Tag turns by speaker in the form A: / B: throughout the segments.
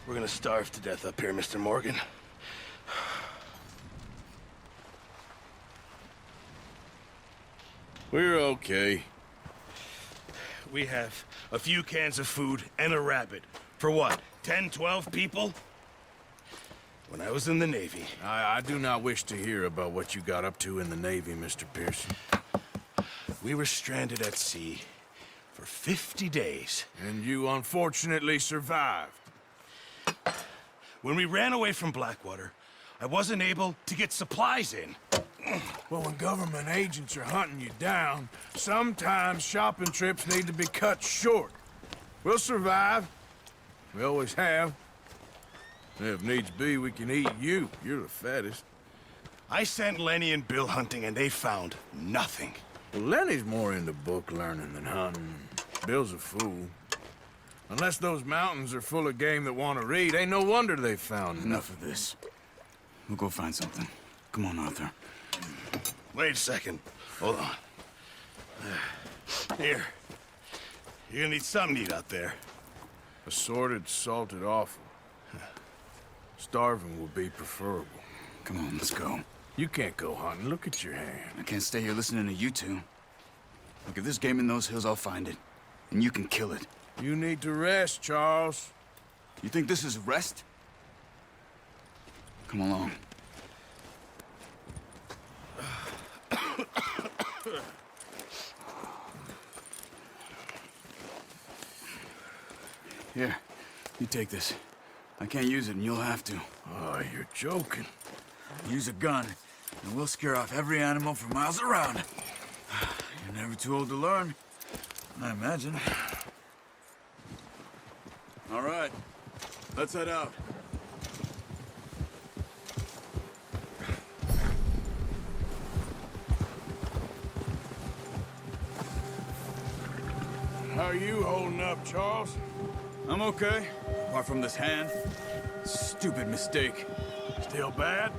A: We're gonna starve to death up here, Mr. Morgan.
B: We're okay.
A: We have a few cans of food and a rabbit. For what, 10, 12 people? When I was in the Navy...
B: I do not wish to hear about what you got up to in the Navy, Mr. Pearson.
A: We were stranded at sea for 50 days.
B: And you unfortunately survived.
A: When we ran away from Blackwater, I wasn't able to get supplies in.
B: Well, when government agents are hunting you down, sometimes shopping trips need to be cut short. We'll survive. We always have. If needs be, we can eat you. You're the fattest.
A: I sent Lenny and Bill hunting, and they found nothing.
B: Well, Lenny's more into book learning than hunting. Bill's a fool. Unless those mountains are full of game that want to read, ain't no wonder they found
C: Enough of this. We'll go find something. Come on, Arthur.
A: Wait a second. Hold on. Here. You're gonna need something to eat out there.
B: Assorted, salted offal. Starving will be preferable.
C: Come on, let's go.
B: You can't go hunting. Look at your hand.
C: I can't stay here listening to you two. Look, if there's game in those hills, I'll find it. And you can kill it.
B: You need to rest, Charles.
C: You think this is rest? Come along. Here, you take this. I can't use it, and you'll have to.
B: Oh, you're joking.
C: Use a gun, and we'll scare off every animal for miles around. You're never too old to learn, I imagine. All right, let's head out.
B: How are you holding up, Charles?
C: I'm okay, apart from this hand. Stupid mistake.
B: Still bad?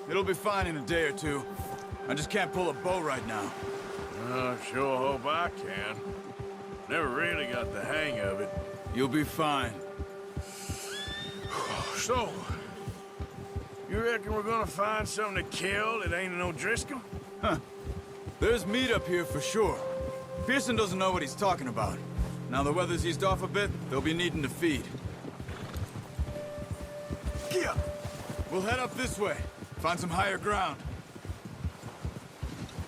C: It'll be fine in a day or two. I just can't pull a bow right now.
B: I sure hope I can. Never really got the hang of it.
C: You'll be fine.
B: So, you reckon we're gonna find something to kill that ain't no Driscoll?
C: Huh. There's meat up here for sure. Pearson doesn't know what he's talking about. Now the weather's eased off a bit, they'll be needing to feed. Yeah. We'll head up this way. Find some higher ground.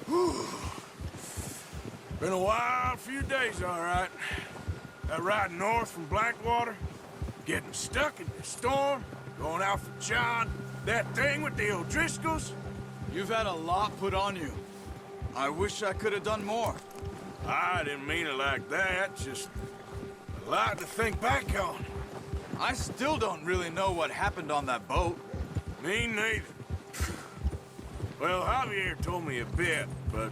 B: Whew. Been a wild few days, all right. That ride north from Blackwater, getting stuck in the storm, going out for John, that thing with the O'Driscolls.
C: You've had a lot put on you. I wish I could have done more.
B: I didn't mean it like that, just a lot to think back on.
C: I still don't really know what happened on that boat.
B: Me neither. Well, Javier told me a bit, but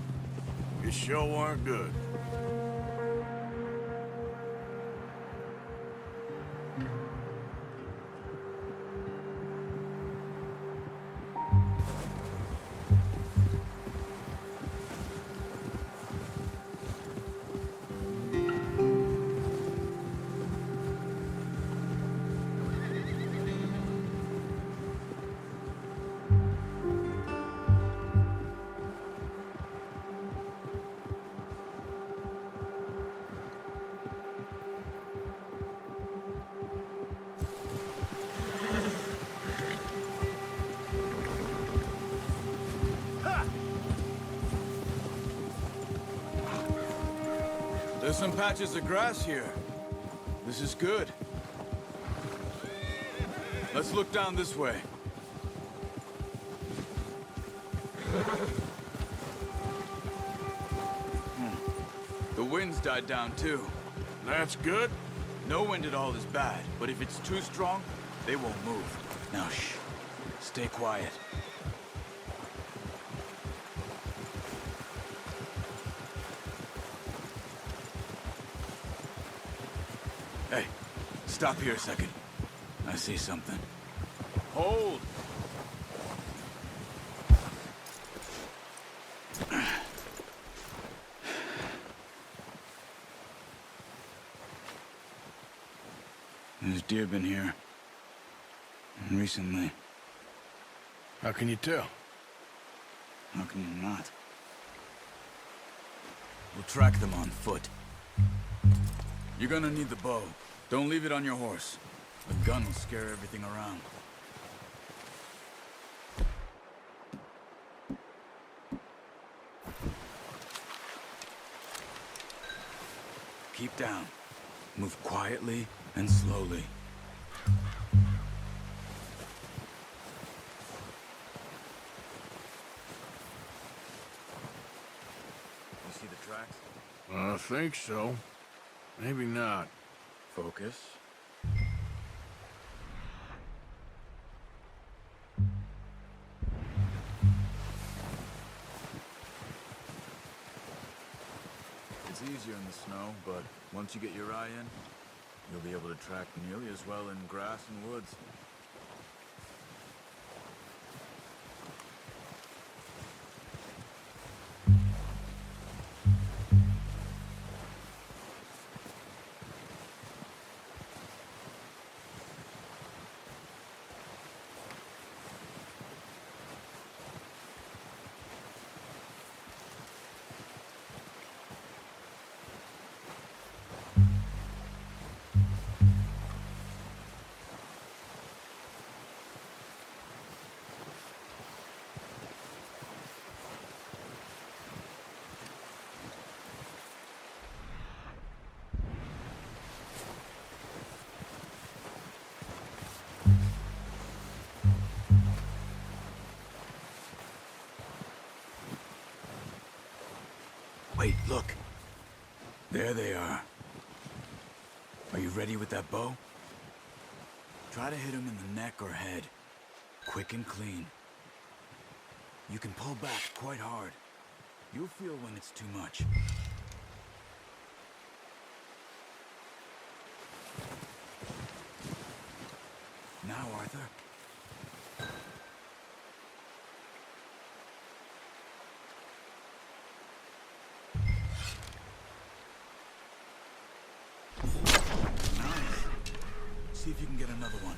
B: it sure weren't good.
C: There's some patches of grass here. This is good. Let's look down this way. The wind's died down too.
B: That's good.
C: No wind at all is bad, but if it's too strong, they won't move. Now shh. Stay quiet. Hey, stop here a second. I see something.
B: Hold.
C: There's deer been here. Recently.
B: How can you tell?
C: How can you not? We'll track them on foot. You're gonna need the bow. Don't leave it on your horse. The gun will scare everything around. Keep down. Move quietly and slowly. You see the tracks?
B: I think so. Maybe not.
C: Focus. It's easier in the snow, but once you get your eye in, you'll be able to track nearly as well in grass and woods. Wait, look. There they are. Are you ready with that bow? Try to hit him in the neck or head. Quick and clean. You can pull back quite hard. You'll feel when it's too much. Now, Arthur. Nice. See if you can get another one.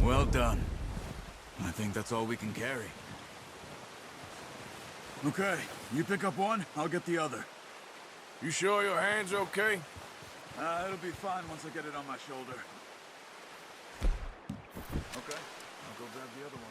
C: Well done. I think that's all we can carry. Okay, you pick up one, I'll get the other.
B: You sure your hand's okay?
C: It'll be fine once I get it on my shoulder. Okay, I'll go grab the other one.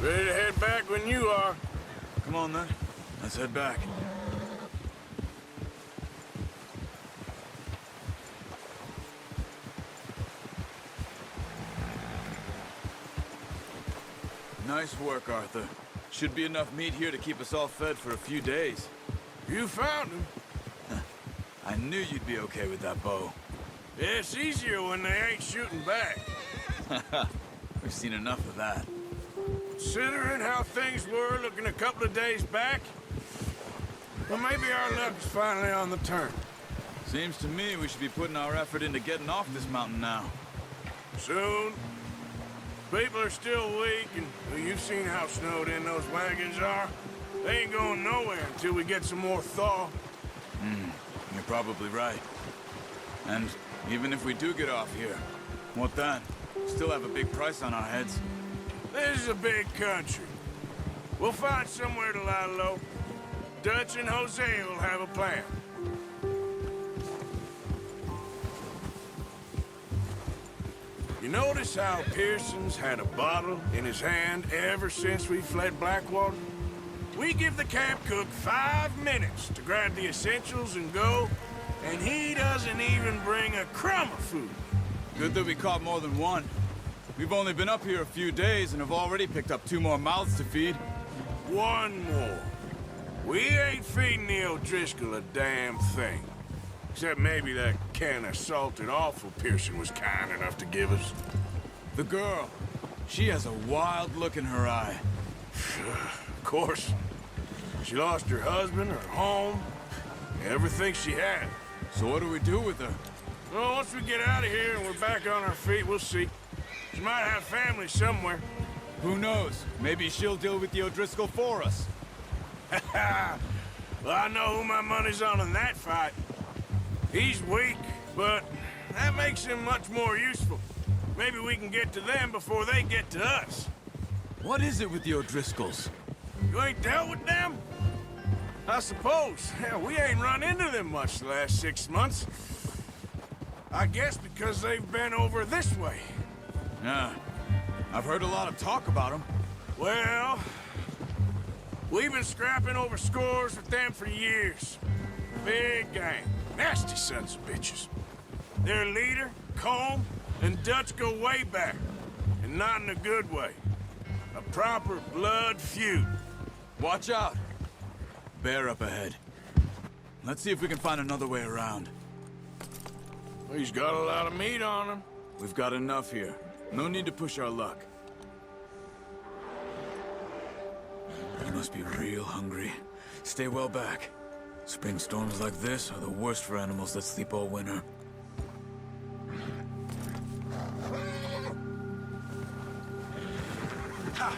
B: Ready to head back when you are.
C: Come on, then. Let's head back. Nice work, Arthur. Should be enough meat here to keep us all fed for a few days.
B: You found him.
C: I knew you'd be okay with that bow.
B: Yeah, it's easier when they ain't shooting back.
C: We've seen enough of that.
B: Considering how things were looking a couple of days back, well, maybe our luck is finally on the turn.
C: Seems to me we should be putting our effort into getting off this mountain now.
B: Soon. People are still weak, and well, you've seen how snowed in those wagons are. They ain't going nowhere until we get some more thaw.
C: You're probably right. And even if we do get off here, what then? Still have a big price on our heads.
B: This is a big country. We'll find somewhere to lie low. Dutch and Jose will have a plan. You notice how Pearson's had a bottle in his hand ever since we fled Blackwater? We give the camp cook 5 minutes to grab the essentials and go, and he doesn't even bring a crumb of food.
C: Good that we caught more than one. We've only been up here a few days and have already picked up 2 more mouths to feed.
B: 1 more. We ain't feeding the O'Driscoll a damn thing. Except maybe that can of salted offal Pearson was kind enough to give us.
C: The girl, she has a wild look in her eye.
B: Of course. She lost her husband, her home, everything she had.
C: So what do we do with her?
B: Well, once we get out of here and we're back on our feet, we'll see. She might have family somewhere.
C: Who knows? Maybe she'll deal with the O'Driscoll for us.
B: Well, I know who my money's on in that fight. He's weak, but that makes him much more useful. Maybe we can get to them before they get to us.
C: What is it with the O'Driscolls?
B: You ain't dealt with them? I suppose. Hell, we ain't run into them much the last 6 months. I guess because they've been over this way.
C: Yeah, I've heard a lot of talk about them.
B: Well, we've been scrapping over scores with them for years. Big gang. Nasty sons of bitches. Their leader, Colm, and Dutch go way back. And not in a good way. A proper blood feud.
C: Watch out. Bear up ahead. Let's see if we can find another way around.
B: He's got a lot of meat on him.
C: We've got enough here. No need to push our luck. You must be real hungry. Stay well back. Spring storms like this are the worst for animals that sleep all winter. Ha!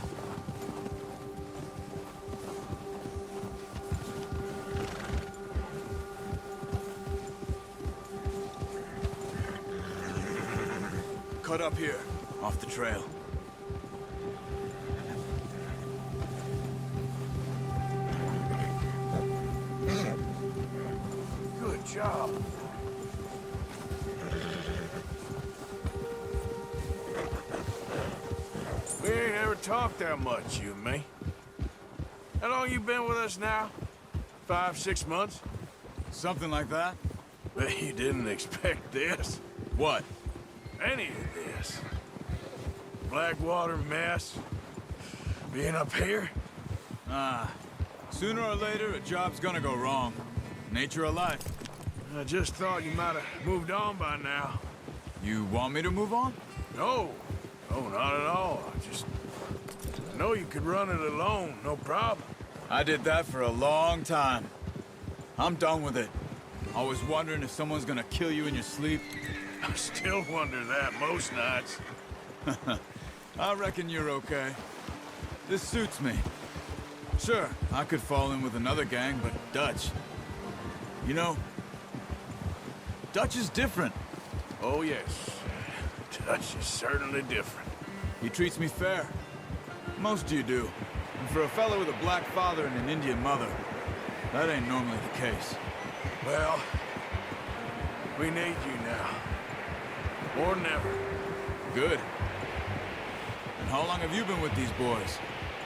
C: Cut up here, off the trail.
B: Good job. We ain't ever talked that much, you and me. How long you been with us now? 5, 6 months?
C: Something like that?
B: Bet you didn't expect this.
C: What?
B: Any of this. Blackwater mess. Being up here?
C: Sooner or later, a job's gonna go wrong. Nature of life.
B: I just thought you might have moved on by now.
C: You want me to move on?
B: No. No, not at all. I know you could run it alone, no problem.
C: I did that for a long time. I'm done with it. Always wondering if someone's gonna kill you in your sleep.
B: I still wonder that most nights.
C: I reckon you're okay. This suits me. Sure, I could fall in with another gang, but Dutch... You know, Dutch is different.
B: Oh, yes. Dutch is certainly different.
C: He treats me fair. Most of you do. And for a fellow with a black father and an Indian mother, that ain't normally the case.
B: Well, we need you now. More than ever.
C: Good. And how long have you been with these boys?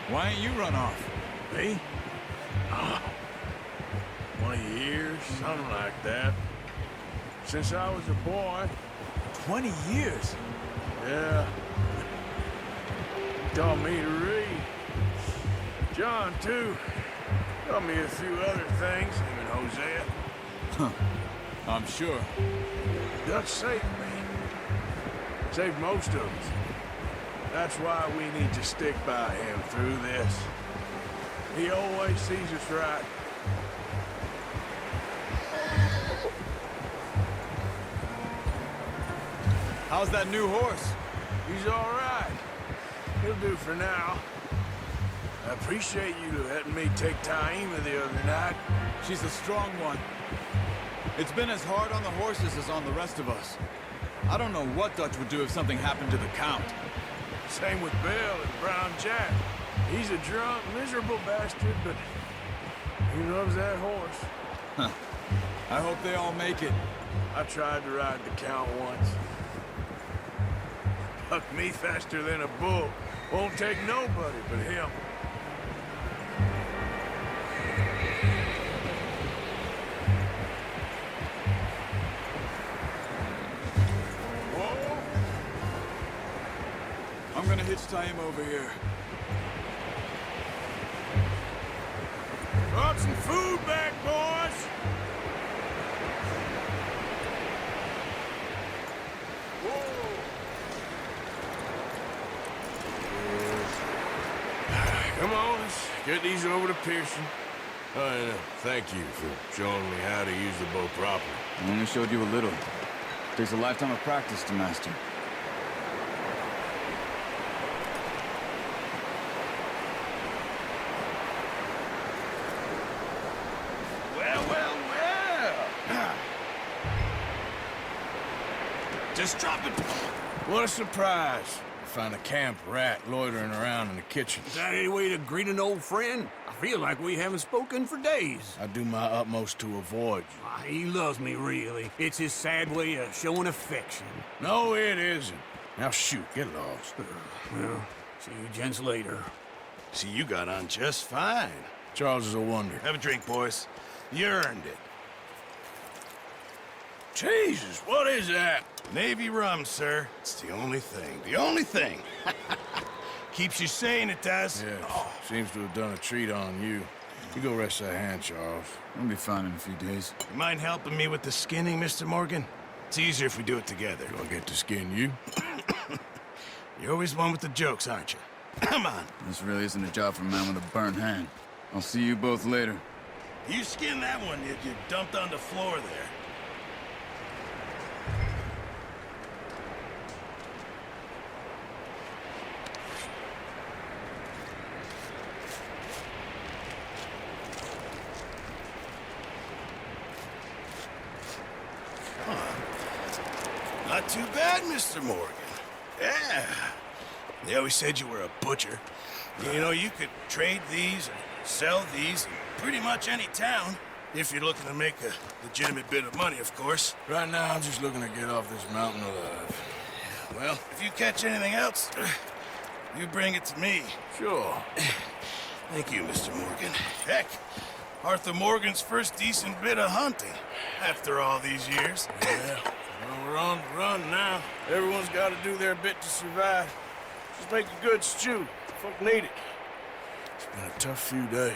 C: Why ain't you run off?
B: Me? 20 years, something like that. Since I was a boy.
C: 20 years?
B: Yeah. He taught me to read. John, too. Taught me a few other things, him and Hosea.
C: Huh. I'm sure.
B: Dutch saved me. Saved most of us. That's why we need to stick by him through this. He always sees us right.
C: How's that new horse?
B: He's all right. He'll do for now. I appreciate you letting me take Taima the other night.
C: She's a strong one. It's been as hard on the horses as on the rest of us. I don't know what Dutch would do if something happened to the Count.
B: Same with Bill and Brown Jack. He's a drunk, miserable bastard, but he loves that horse.
C: Huh. I hope they all make it.
B: I tried to ride the Count once. Bucked me faster than a bull. Won't take nobody but him. Whoa!
C: I'm gonna hitch tie him over here.
B: Brought some food back, boys! Come on, let's get these over to Pearson. Oh, and thank you for showing me how to use the bow properly.
C: I only showed you a little. Takes a lifetime of practice to master.
A: Well, well, well. Just drop it.
B: What a surprise. Find a camp rat loitering around in the kitchen.
D: Is that any way to greet an old friend? I feel like we haven't spoken for days.
B: I do my utmost to avoid you.
D: He loves me, really. It's his sad way of showing affection.
B: No, it isn't. Now shoot, get lost.
D: Well, see you gents later.
A: See, you got on just fine.
B: Charles is a wonder.
A: Have a drink, boys. You earned it.
B: Jesus, what is that?
A: Navy rum, sir. It's the only thing. The only thing. Keeps you sane, it does.
B: Yes, seems to have done a treat on you. You go rest that hand, Charles.
C: I'll be fine in a few days.
A: You mind helping me with the skinning, Mr. Morgan? It's easier if we do it together.
B: Do I get to skin you?
A: You're always one with the jokes, aren't you? Come on.
C: This really isn't a job for a man with a burnt hand. I'll see you both later.
A: You skinned that one you dumped on the floor there. Not too bad, Mr. Morgan. Yeah. They always said you were a butcher. You know, you could trade these or sell these in pretty much any town. If you're looking to make a legitimate bit of money, of course.
B: Right now, I'm just looking to get off this mountain alive.
A: Well, if you catch anything else, you bring it to me.
B: Sure.
A: Thank you, Mr. Morgan. Heck, Arthur Morgan's first decent bit of hunting after all these years.
B: Yeah. Well, we're on the run now. Everyone's got to do their bit to survive. Just make a good stew. Folk need it. It's been a tough few days.